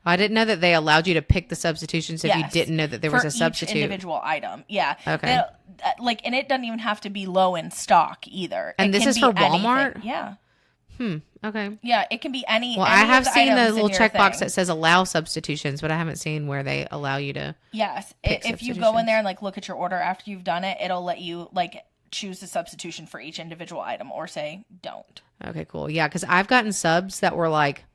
I didn't know that they allowed you to pick the substitutions if you didn't know that there was a substitute. Each individual item. Yeah. Okay. And it doesn't even have to be low in stock either. And this is for Walmart? Anything. Yeah. Okay. Yeah, it can be any. Well, any I have seen the little checkbox thing. that says allow substitutions, but I haven't seen where they allow you to. Yes. If you go in there and like look at your order after you've done it, it'll let you like choose the substitution for each individual item or say don't. Okay, cool. Yeah, because I've gotten subs that were like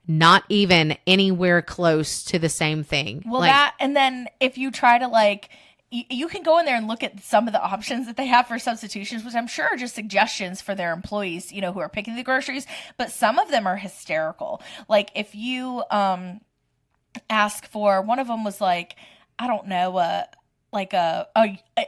not even anywhere close to the same thing. Well, and then if you try to like, you can go in there and look at some of the options that they have for substitutions, which I'm sure are just suggestions for their employees, who are picking the groceries, but some of them are hysterical. Like if you ask for, one of them was like, I don't know, like a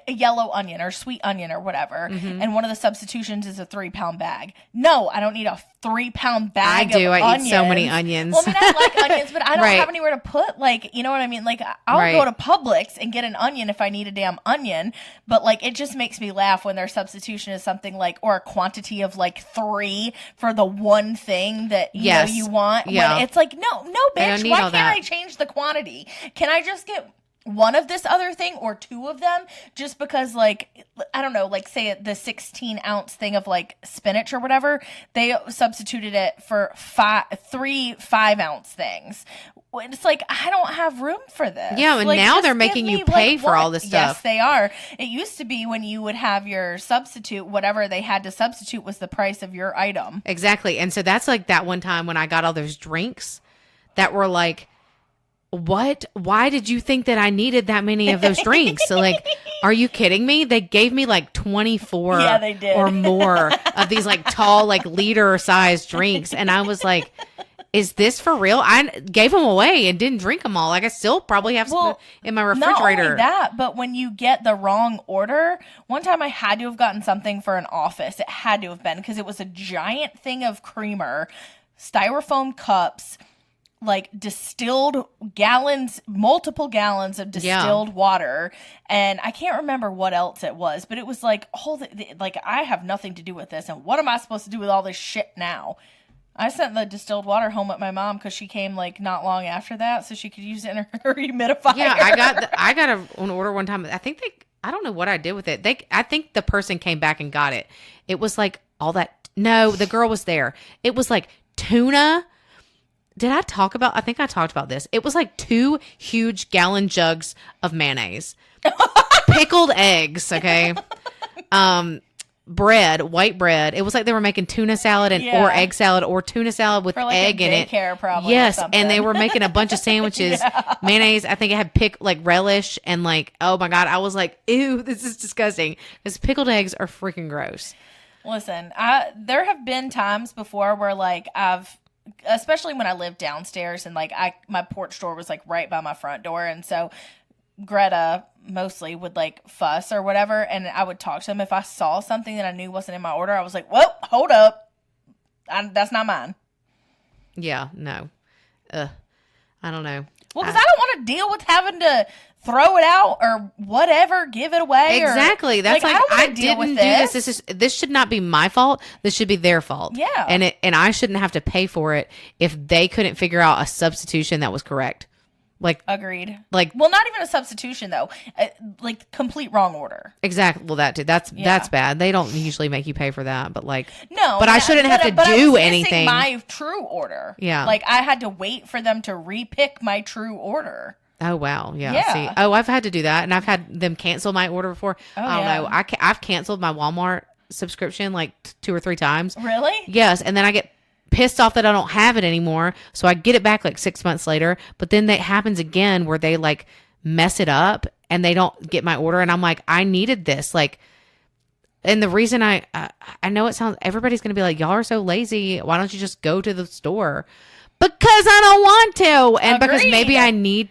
yellow onion or sweet onion or whatever. Mm-hmm. And one of the substitutions is a 3-pound bag. No, I don't need a 3-pound bag of onions. I eat so many onions. Well, I mean, I like onions, but I don't have anywhere to put, like, you know what I mean? Like, I'll go to Publix and get an onion if I need a damn onion. But, like, it just makes me laugh when their substitution is something like, or a quantity of, like, 3 for the one thing that, you know, you want. Yeah. When it's like, no, bitch. Why can't I change the quantity? Can I just get one of this other thing or 2 of them, just because, like, I don't know, like say the 16-ounce thing of like spinach or whatever, they substituted it for 3 5-ounce things. It's like, I don't have room for this. Yeah, and like, now they're making you pay for all this stuff. Yes, they are. It used to be when you would have your substitute, whatever they had to substitute was the price of your item. Exactly. And so that's like that one time when I got all those drinks that were like, what? Why did you think that I needed that many of those drinks? So like, are you kidding me? They gave me like 24 they did. or more of these like tall, like liter sized drinks. And I was like, is this for real? I gave them away and didn't drink them all. Like I still probably have some in my refrigerator. Not only that, but when you get the wrong order, one time I had to have gotten something for an office. It had to have been because it was a giant thing of creamer, styrofoam cups, like distilled multiple gallons of distilled water. And I can't remember what else it was, but it was like, like I have nothing to do with this. And what am I supposed to do with all this shit now? I sent the distilled water home with my mom because she came like not long after that, so she could use it in her humidifier. Yeah, I got an order one time. I don't know what I did with it. I think the person came back and got it. It was like all that. No, the girl was there. It was like tuna. I think I talked about this. It was like 2 huge gallon jugs of mayonnaise, pickled eggs. Okay. Bread, white bread. It was like they were making tuna salad or egg salad or tuna salad with like egg in it. Probably. Yes, and they were making a bunch of sandwiches. Mayonnaise. I think it had relish and like, oh my god, I was like, ew, this is disgusting. Because pickled eggs are freaking gross. Listen, there have been times before where like especially when I lived downstairs and like my porch door was like right by my front door, and so Greta mostly would like fuss or whatever, and I would talk to him if I saw something that I knew wasn't in my order. I was like, "Whoa, hold up, that's not mine." Yeah, no, I don't know. Well, because I don't want to deal with having to throw it out or whatever, give it away. Exactly. That's like I didn't do this. This should not be my fault. This should be their fault. Yeah, and I shouldn't have to pay for it if they couldn't figure out a substitution that was correct. Like, agreed. Like, well, not even a substitution though. Like complete wrong order. Exactly. Well, that too. That's bad. They don't usually make you pay for that, but like, no. But I shouldn't have to do anything. My true order. Yeah. Like I had to wait for them to repick my true order. Oh wow. Yeah. See. Oh, I've had to do that, and I've had them cancel my order before. I don't know. I've canceled my Walmart subscription like 2 or 3 times. Really? Yes, and then I get pissed off that I don't have it anymore, so I get it back like 6 months later, but then that happens again where they like mess it up and they don't get my order, and I'm like, I needed this, like, and the reason I know it sounds, everybody's gonna be like, y'all are so lazy, why don't you just go to the store? Because I don't want to, and because maybe I need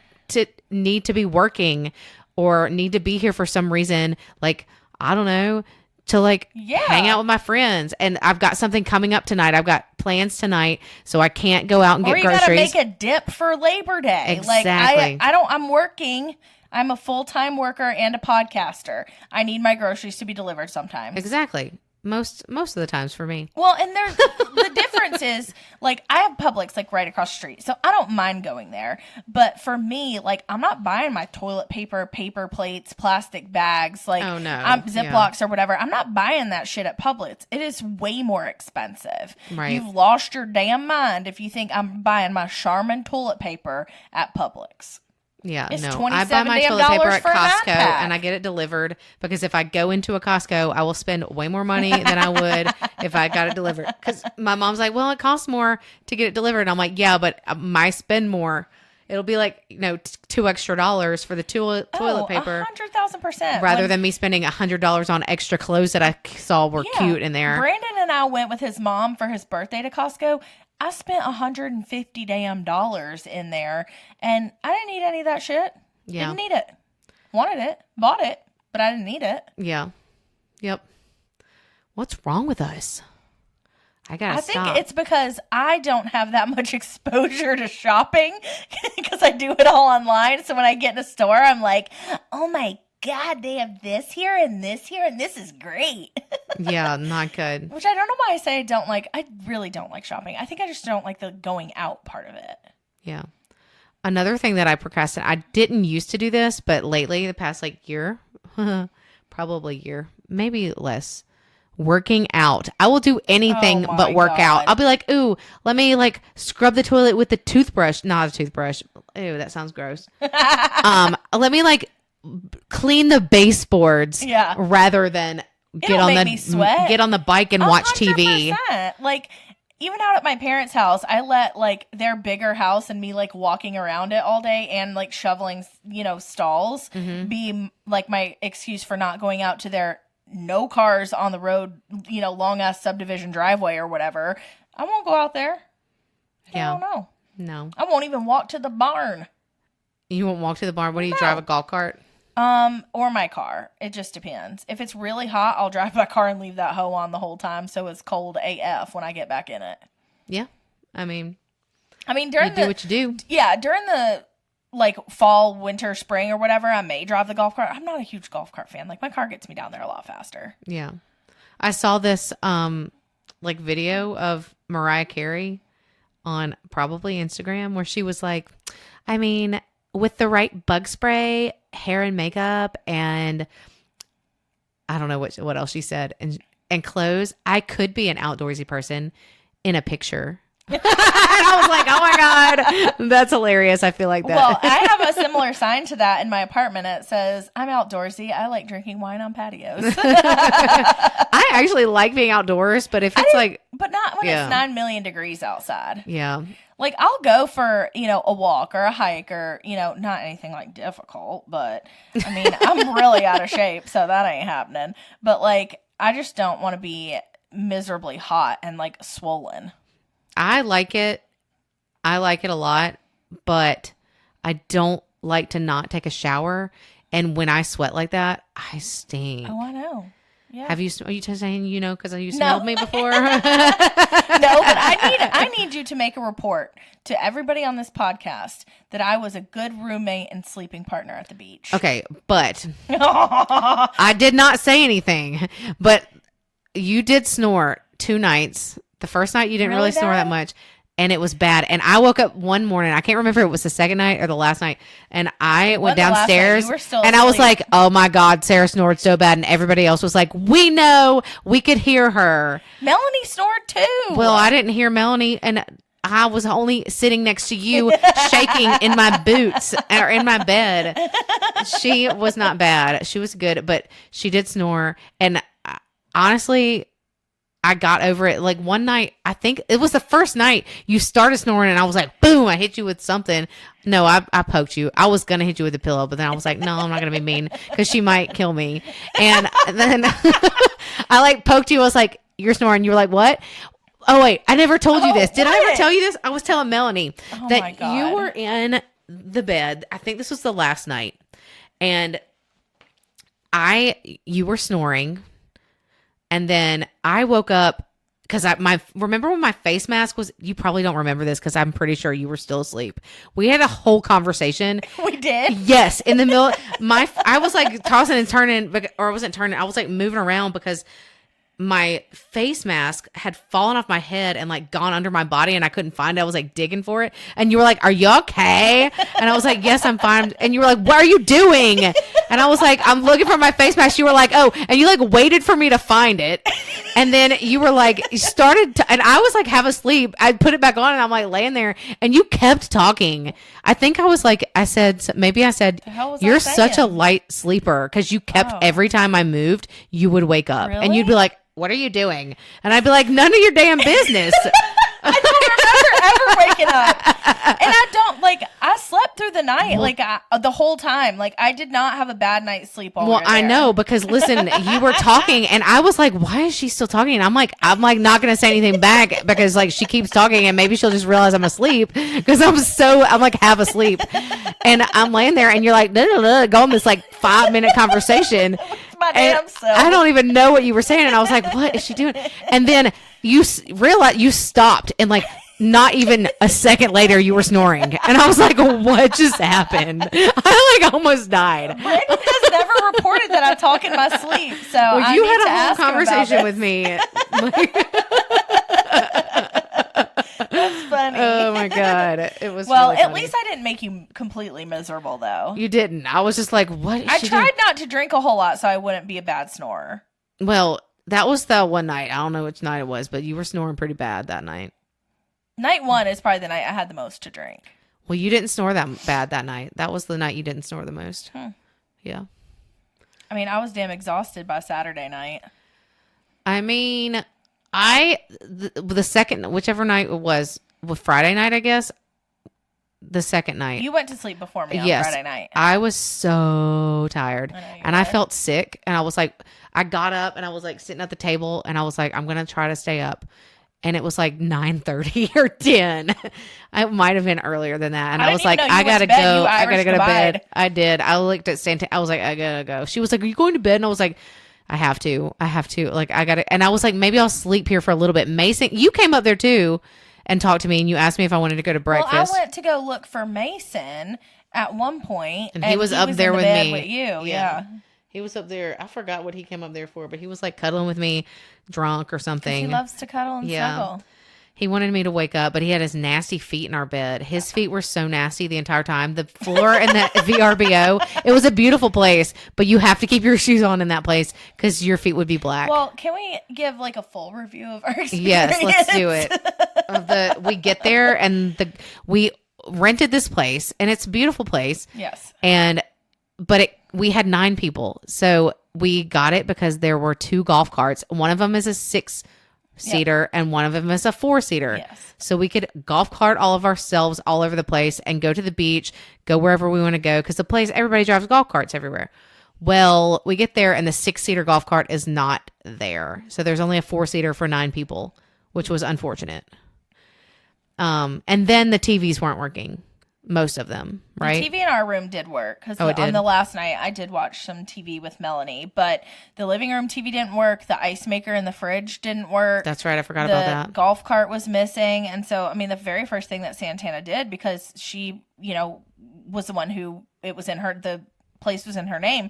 to be working or need to be here for some reason, like, I don't know, to like hang out with my friends, and I've got something coming up tonight. I've got plans tonight, so I can't go out and get groceries. Or you gotta make a dip for Labor Day. Exactly. Like I'm working. I'm a full-time worker and a podcaster. I need my groceries to be delivered sometimes. Exactly. Most of the times for me. Well, and there's the difference is like I have Publix like right across the street, so I don't mind going there. But for me, like I'm not buying my toilet paper, paper plates, plastic bags, like Ziplocs or whatever. I'm not buying that shit at Publix. It is way more expensive. Right. You've lost your damn mind if you think I'm buying my Charmin toilet paper at Publix. Yeah, it's no. I buy my toilet paper at Costco and I get it delivered, because if I go into a Costco, I will spend way more money than I would if I got it delivered. Because my mom's like, well, it costs more to get it delivered. And I'm like, yeah, but I spend more. It'll be like, $2 extra for the toilet paper. 100,000%. Rather than me spending $100 on extra clothes that I saw were cute in there. Brandon and I went with his mom for his birthday to Costco. I spent $150 damn in there, and I didn't need any of that shit. Yeah. Didn't need it. Wanted it. Bought it, but I didn't need it. Yeah. Yep. What's wrong with us? I think it's because I don't have that much exposure to shopping because I do it all online. So when I get in a store, I'm like, oh my God, they have this here, and this is great. Yeah, not good. Which I don't know why I say I don't like. I really don't like shopping. I think I just don't like the going out part of it. Yeah. Another thing that I procrastinate, I didn't used to do this, but lately, the past like year, probably year, maybe less, working out. I will do anything but work out. I'll be like, ooh, let me like scrub the toilet with the toothbrush. Not a toothbrush. Ew, that sounds gross. Let me like clean the baseboards rather than get on the bike and watch 100%. TV. Like even out at my parents' house, I let like their bigger house and me like walking around it all day and like shoveling, stalls be like my excuse for not going out to their no cars on the road, long ass subdivision driveway or whatever. I won't go out there. I don't know. No. I won't even walk to the barn. You won't walk to the barn? What do you drive, a golf cart? Or my car. It just depends. If it's really hot, I'll drive my car and leave that hoe on the whole time so it's cold AF when I get back in it. Yeah. I mean, I mean, You do what you do. Yeah, during the like fall, winter, spring, or whatever, I may drive the golf cart. I'm not a huge golf cart fan. Like my car gets me down there a lot faster. Yeah. I saw this like video of Mariah Carey on probably Instagram where she was like, I mean, with the right bug spray, hair and makeup, and I don't know what else she said, and clothes, I could be an outdoorsy person in a picture. And I was like, oh my God, that's hilarious. I feel like that. Well, I have a similar sign to that in my apartment. It says, I'm outdoorsy. I like drinking wine on patios. I actually like being outdoors, but if it's like, but not when Yeah. it's 9 million degrees outside. yeah, Like I'll go for, a walk or a hike or, not anything like difficult, but I mean, I'm really out of shape, so that ain't happening. But like, I just don't want to be miserably hot and like swollen. I like it. I like it a lot, but I don't like to not take a shower. And when I sweat like that, I stink. Oh, I know. Yeah. Are you just saying because you smelled me before? No, but I need you to make a report to everybody on this podcast that I was a good roommate and sleeping partner at the beach. Okay, but I did not say anything. But you did snore 2 nights. The first night you didn't really snore that much, and it was bad. And I woke up one morning. I can't remember if it was the second night or the last night. And I went downstairs, and I was like, "Oh my God, Sarah snored so bad," and everybody else was like, "We know, we could hear her." Melanie snored too. Well, I didn't hear Melanie, and I was only sitting next to you, shaking in my boots or in my bed. She was not bad. She was good, but she did snore. And honestly, I got over it. Like one night, I think it was the first night you started snoring, and I was like, boom, I hit you with something. No, I poked you. I was going to hit you with a pillow, but then I was like, no, I'm not going to be mean because she might kill me. And then I like poked you. I was like, you're snoring. You were like, what? Oh, wait, I never told you this. Did I ever tell you this? I was telling Melanie that you were in the bed. I think this was the last night. And you were snoring. And then I woke up because remember when my face mask was, you probably don't remember this because I'm pretty sure you were still asleep. We had a whole conversation. We did? Yes. In the middle, I was like tossing and turning, or I wasn't turning. I was like moving around because my face mask had fallen off my head and like gone under my body and I couldn't find it. I was like digging for it. And you were like, are you okay? And I was like, yes, I'm fine. And you were like, what are you doing? And I was like, I'm looking for my face mask. You were like, oh, and you like waited for me to find it. And then you were like, you started to, and I was like half asleep. I put it back on and I'm like laying there and you kept talking. I think I was like, maybe I said, you're such a light sleeper. Cause you kept every time I moved, you would wake up and you'd be like, what are you doing? And I'd be like, none of your damn business. I don't remember ever waking up. And I slept through the night, the whole time. Like, I did not have a bad night's sleep while we were there. I know, because listen, you were talking, and I was like, why is she still talking? And I'm like, not going to say anything back, because, like, she keeps talking, and maybe she'll just realize I'm asleep, because I'm like, half asleep. And I'm laying there, and you're like, go on this, like, 5-minute conversation. My damn self. I don't even know what you were saying, and I was like, what is she doing? And then you realized you stopped, and, like, not even a second later, you were snoring. And I was like, what just happened? I, like, almost died. Brandon has never reported that I talk in my sleep, so I you need had to a whole ask him about conversation with this. me. That's funny. Oh, my God. It was Well, really at funny. least I didn't make you completely miserable, though. You didn't. I was just like, what is I she tried doing? not to drink a whole lot so I wouldn't be a bad snorer. Well, that was the one night. I don't know which night it was, but you were snoring pretty bad that night. Night one is probably the night I had the most to drink. Well, you didn't snore that bad that night. That was the night you didn't snore the most. Yeah. I mean, I was damn exhausted by Saturday night. I mean, the second, whichever night it was Friday night, I guess, the second night. You went to sleep before me on Yes, Friday night. I was so tired and I were. felt sick and I was like, I got up and I was like sitting at the table and I was like, I'm going to try to stay up. And it was like 9:30 or 10. I might have been earlier than that. And I was like, I gotta go. I gotta go to bed. I did. I looked at Santa. I was like, I gotta go. She was like, are you going to bed? And I was like, I have to. Like, I gotta. And I was like, maybe I'll sleep here for a little bit. Mason, you came up there too. and talk to me, and you asked me if I wanted to go to breakfast. Well, I went to go look for Mason at one point, and he was up there in the with bed me. with you. Yeah. He was up there. I forgot what he came up there for, but he was like cuddling with me, drunk or something. He loves to cuddle and snuggle. He wanted me to wake up, but he had his nasty feet in our bed. His feet were so nasty the entire time. The floor in the VRBO, it was a beautiful place, but you have to keep your shoes on in that place because your feet would be black. Well, can we give like a full review of our experience? Yes, let's do it. We get there and we rented this place, and it's a beautiful place. Yes. But we had 9 people, so we got it because there were 2 golf carts. One of them is a 6-seater, and one of them is a 4-seater. Yes. So we could golf cart all of ourselves all over the place and go to the beach, go wherever we want to go, because the place, everybody drives golf carts everywhere. Well, we get there and the 6-seater golf cart is not there. So there's only a 4-seater for 9 people, which was unfortunate. And then the TVs weren't working. Most of them, right? The TV in our room did work because it did? on the last night I did watch some TV with Melanie, but the living room TV didn't work. The ice maker in the fridge didn't work. That's right. I forgot about that. The golf cart was missing. And so, I mean, the very first thing that Santana did, because she, was the one who the place was in her name,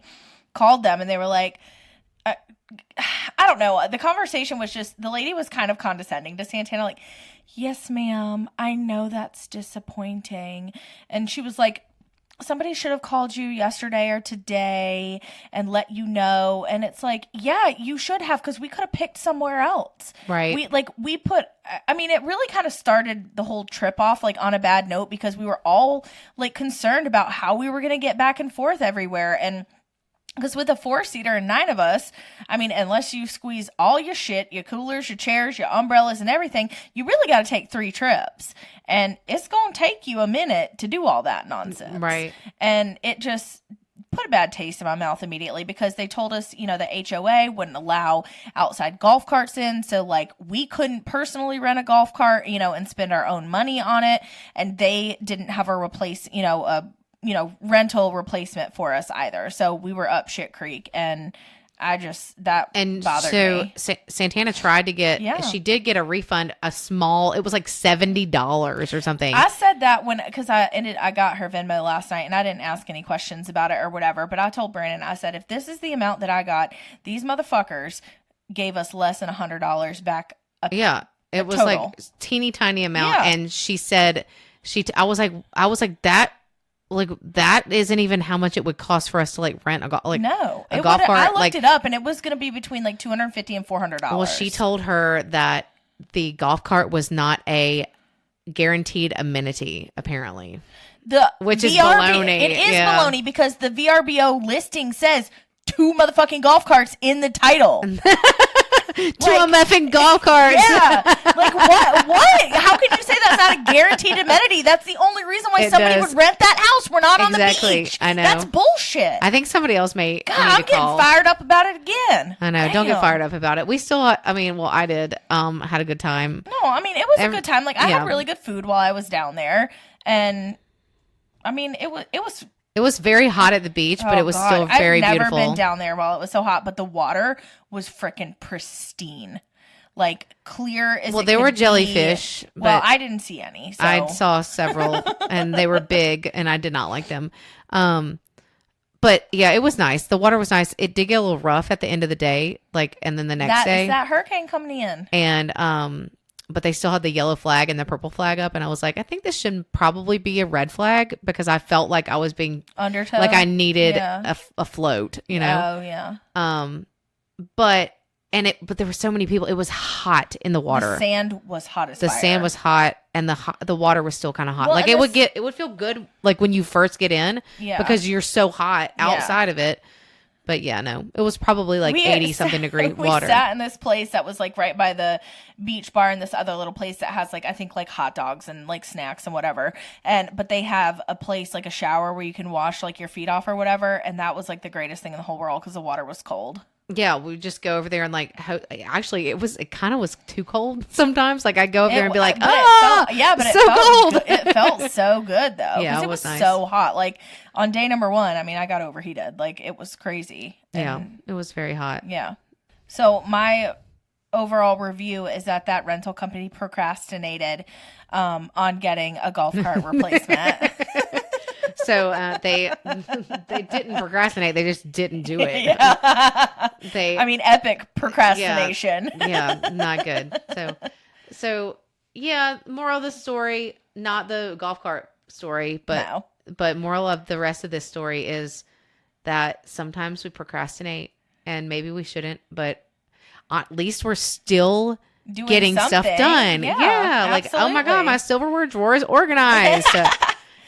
called them and they were like, I don't know. The conversation was just, the lady was kind of condescending to Santana, like, yes, ma'am, I know that's disappointing. And she was like, somebody should have called you yesterday or today and let you know. And it's like, yeah, you should have, because we could have picked somewhere else. Right. It really kind of started the whole trip off like on a bad note because we were all like concerned about how we were going to get back and forth everywhere. And because with a 4-seater and 9 of us, I mean, unless you squeeze all your shit, your coolers, your chairs, your umbrellas and everything, you really got to take 3 trips. And it's going to take you a minute to do all that nonsense. Right. And it just put a bad taste in my mouth immediately because they told us, the HOA wouldn't allow outside golf carts in. So like we couldn't personally rent a golf cart, and spend our own money on it. And they didn't have a rental replacement for us either. So we were up shit creek and bothered me. Santana tried to get, she did get a refund, it was like $70 or something. I said that because I got her Venmo last night and I didn't ask any questions about it or whatever, but I told Brandon, I said, if this is the amount that I got, these motherfuckers gave us less than $100 back. It was total. like teeny tiny amount. Yeah. And she said, I was like that. Like that isn't even how much it would cost for us to like rent a golf cart. I looked it up and it was going to be between like $250 and $400. Well, she told her that the golf cart was not a guaranteed amenity, apparently. Which is baloney. It is baloney because the VRBO listing says 2 motherfucking golf carts in the title. To a muffin golf cart. Yeah. Like what? How can you say that's not a guaranteed amenity? That's the only reason why somebody would rent that house. We're not on the beach. I know. That's bullshit. I think somebody else may. God, I'm getting fired up about it again. I know. Damn. Don't get fired up about it. We still, I did. Had a good time. No, it was a good time. Like I had really good food while I was down there. And it was very hot at the beach, but it was still very beautiful. I've never been down there while it was so hot, but the water was freaking pristine. Like clear as there were jellyfish. Well, I didn't see any. So. I saw several and they were big and I did not like them. But yeah, it was nice. The water was nice. It did get a little rough at the end of the day, and then the next day. Is that hurricane coming in. And but they still had the yellow flag and the purple flag up. And I was like, I think this should probably be a red flag because I felt like I was being undertow. Like I needed a float, Oh, yeah. But there were so many people. It was hot in the water. The sand was hot as fire. The sand was hot and the water was still kind of hot. Well, it would feel good like when you first get in because you're so hot outside of it. But yeah, no, it was probably like 80-something degree water. We sat in this place that was like right by the beach bar and this other little place that has like, I think like hot dogs and like snacks and whatever. But they have a place like a shower where you can wash like your feet off or whatever. And that was like the greatest thing in the whole world because the water was cold. Yeah, we just go over there and actually it kind of was too cold sometimes. Like I go over there and be like, cold. It felt so good though. Yeah, it was nice. So hot. Like on day number 1, I got overheated. Like it was crazy. Yeah, it was very hot. Yeah. So my overall review is that rental company procrastinated on getting a golf cart replacement. So they didn't procrastinate. They just didn't do it. Yeah. They, Epic procrastination. yeah, not good. So yeah, moral of the story, not the golf cart story, but moral of the rest of this story is that sometimes we procrastinate and maybe we shouldn't, but at least we're still getting stuff done. Yeah, like, oh my God, my silverware drawer is organized.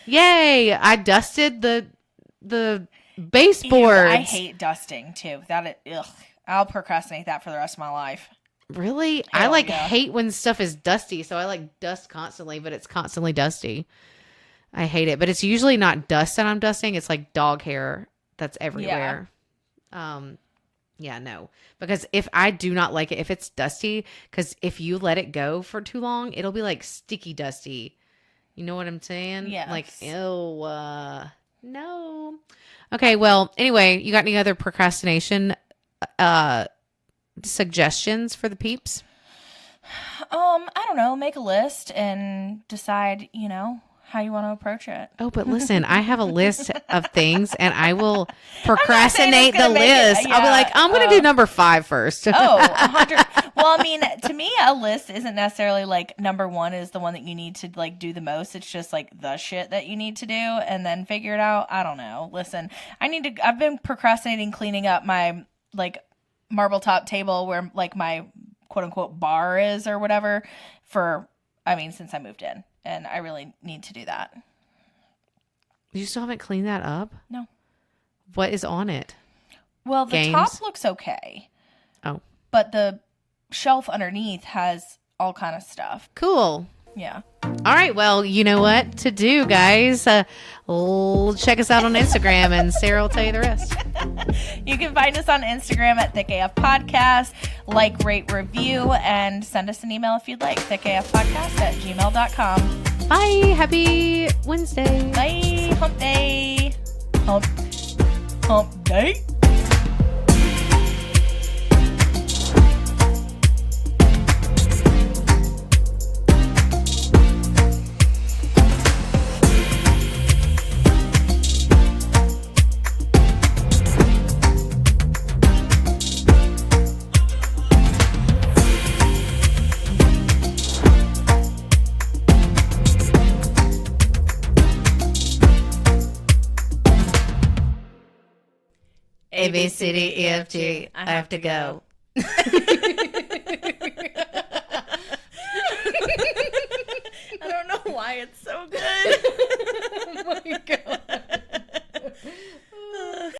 Yay, I dusted the baseboards. I hate dusting too. I'll procrastinate that for the rest of my life. Really? I hate when stuff is dusty, so I dust constantly, but it's constantly dusty. I hate it, but it's usually not dust that I'm dusting. It's like dog hair that's everywhere. Yeah, no. Because if I do not like it, if it's dusty, because if you let it go for too long, it'll be like sticky dusty. You know what I'm saying? Yeah. Like, ew, no. Okay, well, anyway, you got any other procrastination suggestions for the peeps? I don't know. Make a list and decide, how you want to approach it. Oh, but listen, I have a list of things and I will procrastinate the list. I'll be like, I'm going to do number 5 first. 100. Well, to me, a list isn't necessarily like number 1 is the one that you need to do the most. It's just like the shit that you need to do and then figure it out. I don't know. Listen, I've been procrastinating cleaning up my marble top table where my quote unquote bar is or whatever since I moved in. And I really need to do that. You still haven't cleaned that up? No. What is on it? Well, the top looks okay. Oh. But the shelf underneath has all kind of stuff. Cool. Yeah. All right. Well, you know what to do, guys. Check us out on Instagram and Sarah will tell you the rest. You can find us on Instagram at ThickAF Podcast. Like, rate, review, and send us an email if you'd like. thickafpodcast@gmail.com. Bye. Happy Wednesday. Bye. Hump day. Hump day. A, B, C, D, E, F, G. I have to go. I don't know why it's so good. Oh my God.